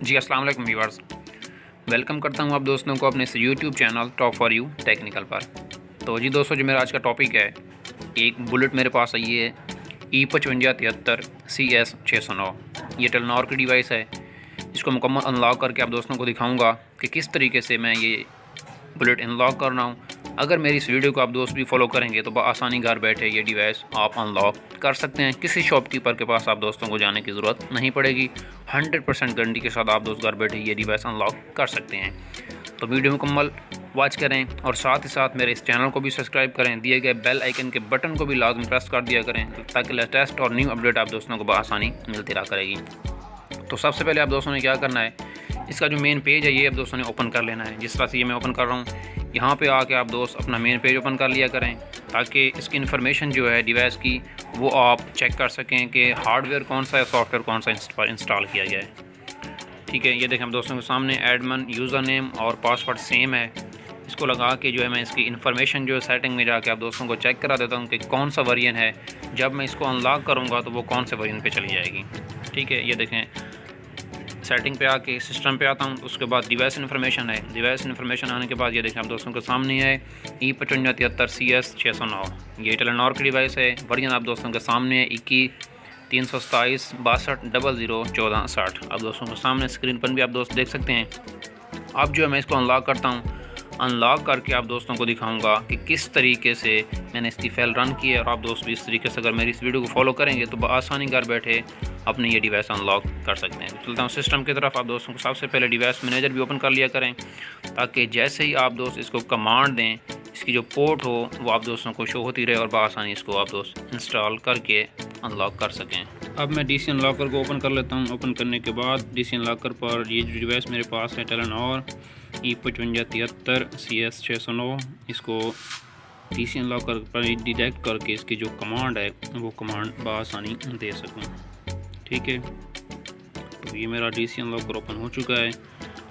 जी अस्सलाम वालेकुम viewers, welcome करता हूं आप दोस्तों को अपने इस YouTube channel top for you technical पर। तो जी दोस्तों, जो मेरा आज का टॉपिक है, एक बुलेट मेरे पास आई है E5573 CS 609। ये टेलेनॉर की डिवाइस है। इसको मुकम्मल अनलॉक करके आप दोस्तों को दिखाऊंगा कि किस तरीके से मैं ये बुलेट अनलॉक कर रहा हूँ। अगर मेरी इस वीडियो को आप दोस्त भी फॉलो करेंगे तो आसानी घर बैठे ये डिवाइस आप अनलॉक कर सकते हैं। किसी शॉपकीपर के पास आप दोस्तों को जाने की ज़रूरत नहीं पड़ेगी। 100% गारंटी के साथ आप दोस्त घर बैठे ये डिवाइस अनलॉक कर सकते हैं। तो वीडियो मुकम्मल वॉच करें और साथ ही साथ मेरे इस चैनल को भी सब्सक्राइब करें। दिए गए बेल आइकन के बटन को भी लाजमी प्रेस कर दिया करें ताकि लेटेस्ट और न्यू अपडेट आप दोस्तों को आसानी मिलती रहा करेगी। तो सबसे पहले आप दोस्तों ने क्या करना है, इसका जो मेन पेज है ये आप दोस्तों ने ओपन कर लेना है। जिस तरह से ये मैं ओपन कर रहा हूँ, यहाँ पे आके आप दोस्त अपना मेन पेज ओपन कर लिया करें ताकि इसकी इन्फॉर्मेशन जो है डिवाइस की वो आप चेक कर सकें कि हार्डवेयर कौन सा है, सॉफ्टवेयर कौन सा इंस्टॉल किया गया है। ठीक है, ये देखें हम दोस्तों के सामने एडमिन यूज़र नेम और पासवर्ड सेम है। इसको लगा के जो है मैं इसकी इन्फॉर्मेशन जो है सेटिंग में जाके आप दोस्तों को चेक करा देता हूँ कि कौन सा वर्जन है। जब मैं इसको अनलॉक करूँगा तो वो कौन से वर्जन पे चली जाएगी। ठीक है, ये देखें सेटिंग पे आके सिस्टम पे आता हूँ। उसके बाद डिवाइस इन्फॉर्मेशन है। डिवाइस इन्फॉर्मेशन आने के बाद ये देखें आप दोस्तों के सामने है E5573 CS 609। ये टेलेनॉर की डिवाइस है। वर्जन आप दोस्तों के सामने है 21-327-6200-1460। आप दोस्तों के सामने स्क्रीन पर भी आप दोस्त देख सकते हैं। अब जो है मैं इसको अनलॉक करता हूँ। अनलॉक करके आप दोस्तों को दिखाऊंगा कि किस तरीके से मैंने इसकी फाइल रन की है। और आप दोस्त भी इस तरीके से अगर मेरी इस वीडियो को फॉलो करेंगे तो आसानी घर बैठे अपनी ये डिवाइस अनलॉक कर सकते हैं। चलता हूँ सिस्टम की तरफ। आप दोस्तों को सबसे पहले डिवाइस मैनेजर भी ओपन कर लिया करें ताकि जैसे ही आप दोस्त इसको कमांड दें, इसकी जो पोर्ट हो वो आप दोस्तों को शो होती रहे और आसानी इसको आप दोस्त इंस्टॉल करके अनलॉक कर सकें। अब मैं DC अनलॉकर को ओपन कर लेता हूँ। ओपन करने के बाद DC अनलॉकर पर ये जो डिवाइस मेरे पास है टेलेनॉर E5573 CS 609, इसको DC अनलॉकर पर डिटेक्ट करके इसकी जो कमांड है वो कमांड बआसानी दे सकूँ। ठीक है, तो ये मेरा DC अनलॉकर ओपन हो चुका है।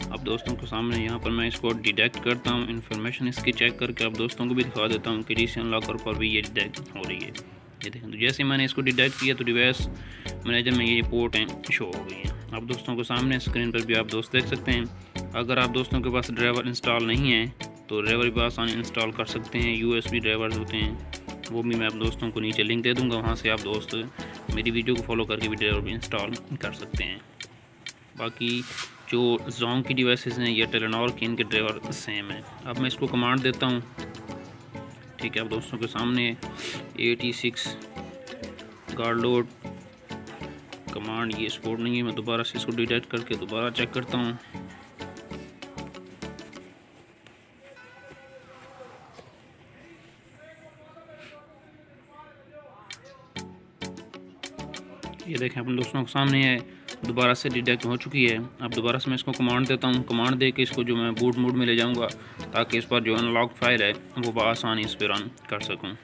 अब दोस्तों के सामने यहाँ पर मैं इसको डिटेक्ट करता हूँ। इन्फॉर्मेशन इसकी चेक करके आप दोस्तों को भी दिखा देता हूँ कि DC अनलॉकर पर भी ये डिटेक्ट हो रही है। ये देखें, तो जैसे मैंने इसको डिटेक्ट किया तो डिवाइस मैनेजर में ये पोर्ट हैं शो हो गई हैं। आप दोस्तों के सामने स्क्रीन पर भी आप दोस्त देख सकते हैं। अगर आप दोस्तों के पास ड्राइवर इंस्टॉल नहीं है तो ड्राइवर भी आसानी इंस्टॉल कर सकते हैं। USB ड्राइवर्स होते हैं, वो भी मैं आप दोस्तों को नीचे लिंक दे दूँगा। वहाँ से आप दोस्त मेरी वीडियो को फॉलो करके भी ड्राइवर भी इंस्टॉल कर सकते हैं। बाकी जो जोंग की डिवाइसेस हैं या टेलेनॉर की, इनके ड्राइवर सेम है। अब मैं इसको कमांड देता हूँ। ठीक है, आप दोस्तों के सामने 86 गार्ड लोड कमांड ये सपोर्ट नहीं है। मैं दोबारा से इसको डिटेक्ट करके दोबारा चेक करता हूँ। ये देखें अपन दोस्तों के सामने है, दोबारा से डिटेक्ट हो चुकी है। अब दोबारा से मैं इसको कमांड देता हूँ। कमांड दे के इसको जो मैं बूट मोड में ले जाऊँगा ताकि इस पर जो अनलॉक फाइल है वो बआसानी इस पर रन कर सकूँ।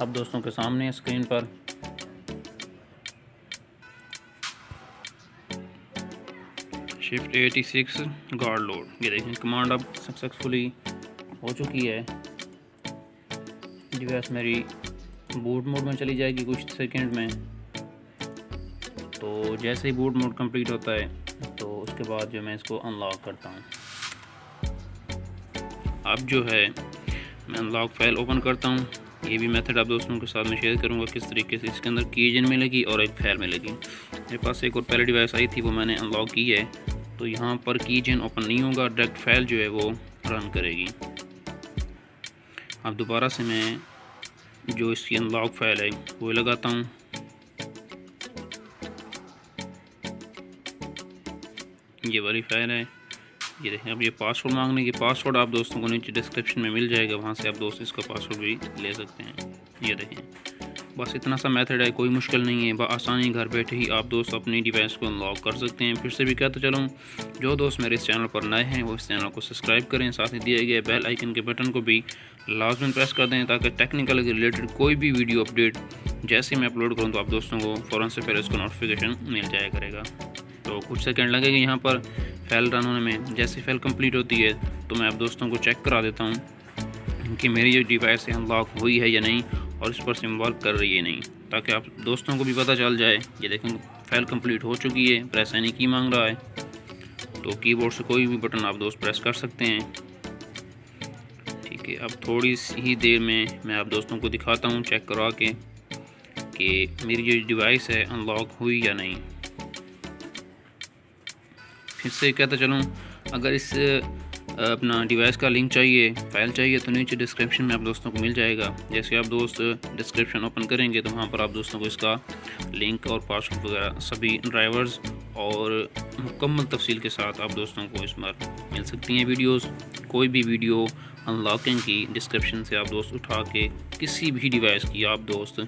अब दोस्तों के सामने स्क्रीन पर शिफ्ट 86 गार्ड लोड, ये देखें कमांड अब सक्सेसफुली हो चुकी है। डिवाइस मेरी बूट मोड में चली जाएगी कुछ सेकंड में। तो जैसे ही बूट मोड कंप्लीट होता है तो उसके बाद जो मैं इसको अनलॉक करता हूँ। अब जो है मैं अनलॉक फाइल ओपन करता हूँ। ये भी मेथड आप दोस्तों के साथ में शेयर करूँगा किस तरीके से इसके अंदर कीजेन मिलेगी और एक फाइल मिलेगी। मेरे पास एक और पहले डिवाइस आई थी, वो मैंने अनलॉक की है। तो यहाँ पर कीजेन ओपन नहीं होगा, डायरेक्ट फाइल जो है वो रन करेगी। अब दोबारा से मैं जो इसकी अनलॉक फाइल है वो लगाता हूँ। ये वाली फाइल है। ये देखें, अब ये पासवर्ड मांगने की, पासवर्ड आप दोस्तों को नीचे डिस्क्रिप्शन में मिल जाएगा, वहाँ से आप दोस्त इसका पासवर्ड भी ले सकते हैं। ये देखें, बस इतना सा मेथड है, कोई मुश्किल नहीं है। आसानी घर बैठे ही आप दोस्त अपनी डिवाइस को अनलॉक कर सकते हैं। फिर से भी कहता चलूँ, जो दोस्त मेरे इस चैनल पर नए हैं वो इस चैनल को सब्सक्राइब करें। साथ ही दिए गए बेल आइकन के बटन को भी लाजमी प्रेस कर दें ताकि टेक्निकल के रिलेटेड कोई भी वीडियो अपडेट जैसे मैं अपलोड करूँ तो आप दोस्तों को फ़ौरन से पहले उसका नोटिफिकेशन मिल जाया करेगा। तो कुछ सेकंड लगेगा यहाँ पर फाइल रन होने में। जैसे फाइल कंप्लीट होती है तो मैं आप दोस्तों को चेक करा देता हूँ कि मेरी जो डिवाइस है अनलॉक हुई है या नहीं और इस पर सिम वर्क कर रही है नहीं, ताकि आप दोस्तों को भी पता चल जाए। ये देखें फ़ाइल कंप्लीट हो चुकी है, प्रेस एनी की मांग रहा है, तो कीबोर्ड से कोई भी बटन आप दोस्त प्रेस कर सकते हैं। ठीक है, अब थोड़ी सी ही देर में मैं आप दोस्तों को दिखाता हूँ चेक करा के कि मेरी जो डिवाइस है अनलॉक हुई या नहीं। फिर से कहता चलूँ, अगर इस अपना डिवाइस का लिंक चाहिए, फ़ाइल चाहिए, तो नीचे डिस्क्रिप्शन में आप दोस्तों को मिल जाएगा। जैसे आप दोस्त डिस्क्रिप्शन ओपन करेंगे तो वहाँ पर आप दोस्तों को इसका लिंक और पासवर्ड वगैरह सभी ड्राइवर्स और मुकम्मल तफसील के साथ आप दोस्तों को इस पर मिल सकती हैं वीडियोस। कोई भी वीडियो अनलॉकिंग की डिस्क्रिप्शन से आप दोस्त उठा के किसी भी डिवाइस की आप दोस्त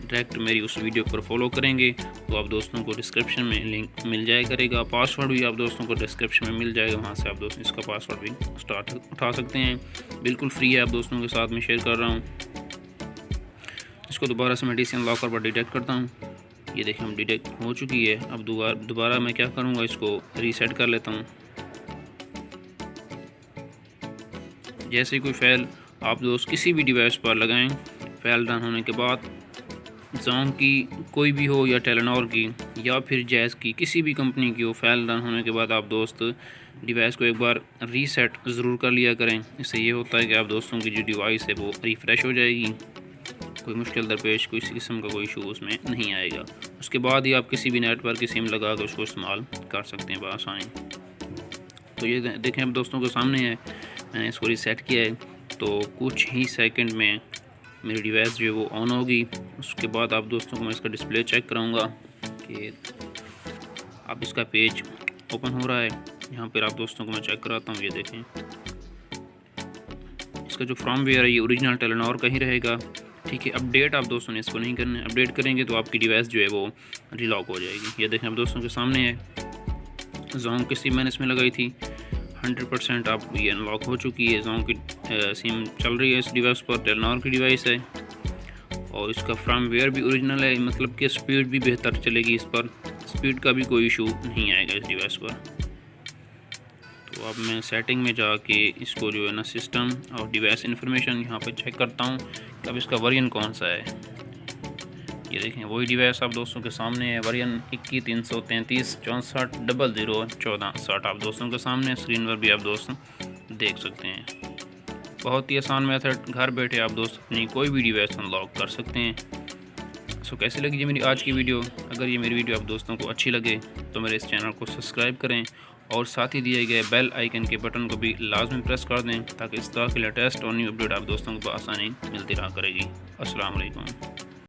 डायरेक्ट मेरी उस वीडियो पर फॉलो करेंगे तो आप दोस्तों को डिस्क्रिप्शन में लिंक मिल जाया करेगा। पासवर्ड भी आप दोस्तों को डिस्क्रिप्शन में मिल जाएगा, वहाँ से आप दोस्त इसका पासवर्ड भी उठा सकते हैं। बिल्कुल फ्री है, आप दोस्तों के साथ में शेयर कर रहा हूँ। इसको दोबारा से मैं डीसी अनलॉकर पर डिटेक्ट करता हूँ। ये देखिए हम डिटेक्ट हो चुकी है। अब दोबारा मैं क्या करूँगा, इसको रीसेट कर लेता हूँ। जैसे कोई फ़ाइल आप दोस्त किसी भी डिवाइस पर लगाएं, फ़ाइल रन होने के बाद जोंग की कोई भी हो या टेलेनॉर की या फिर जैज़ की किसी भी कंपनी की हो, फ़ाइल रन होने के बाद आप दोस्त डिवाइस को एक बार रीसेट ज़रूर कर लिया करें। इससे ये होता है कि आप दोस्तों की जो डिवाइस है वो रिफ़्रेश हो जाएगी, कोई मुश्किल दरपेश कोई किस्म का कोई इशू उसमें नहीं आएगा। उसके बाद ही आप किसी भी नेटवर्क की सिम लगा कर उसको इस्तेमाल कर सकते हैं बआसानी। तो ये देखें अब दोस्तों के सामने है, मैंने इसको रीसेट किया है तो कुछ ही सेकंड में मेरी डिवाइस जो है वो ऑन होगी। उसके बाद आप दोस्तों को मैं इसका डिस्प्ले चेक कराऊंगा कि अब इसका पेज ओपन हो रहा है। यहाँ पर आप दोस्तों को मैं चेक कराता हूँ। ये देखें, इसका जो फर्मवेयर है ये ओरिजिनल टेलेनॉर का ही रहेगा। ठीक है, अपडेट आप दोस्तों ने इसको नहीं करना है। अपडेट करेंगे तो आपकी डिवाइस जो है वो रिलॉक हो जाएगी। ये देखें आप दोस्तों के सामने है, जोंग की सिम मैंने इसमें लगाई थी, 100% आप ये अनलॉक हो चुकी है। जोंग की सिम चल रही है इस डिवाइस पर, टेलेनॉर की डिवाइस है और इसका फर्मवेयर भी ओरिजिनल है, मतलब कि स्पीड भी बेहतर चलेगी इस पर, स्पीड का भी कोई इशू नहीं आएगा इस डिवाइस पर। तो अब मैं सेटिंग में जाके इसको जो है ना सिस्टम और डिवाइस इन्फॉर्मेशन यहाँ पे चेक करता हूँ कि अब इसका वर्जन कौन सा है। ये देखें वही डिवाइस आप दोस्तों के सामने है, वर्जन 21-333-64-00-1460 आप दोस्तों के सामने स्क्रीन पर भी आप दोस्त देख सकते हैं। बहुत ही आसान मेथड, घर बैठे आप दोस्त अपनी कोई भी डिवाइस अनलॉक कर सकते हैं। सो कैसी लगी जी मेरी आज की वीडियो? अगर ये मेरी वीडियो आप दोस्तों को अच्छी लगे तो मेरे इस चैनल को सब्सक्राइब करें और साथ ही दिए गए बेल आइकन के बटन को भी लाजमी प्रेस कर दें ताकि इस तरह की लेटेस्ट और न्यू अपडेट आप दोस्तों को आसानी मिलती रहा करेगी। अस्सलाम वालेकुम।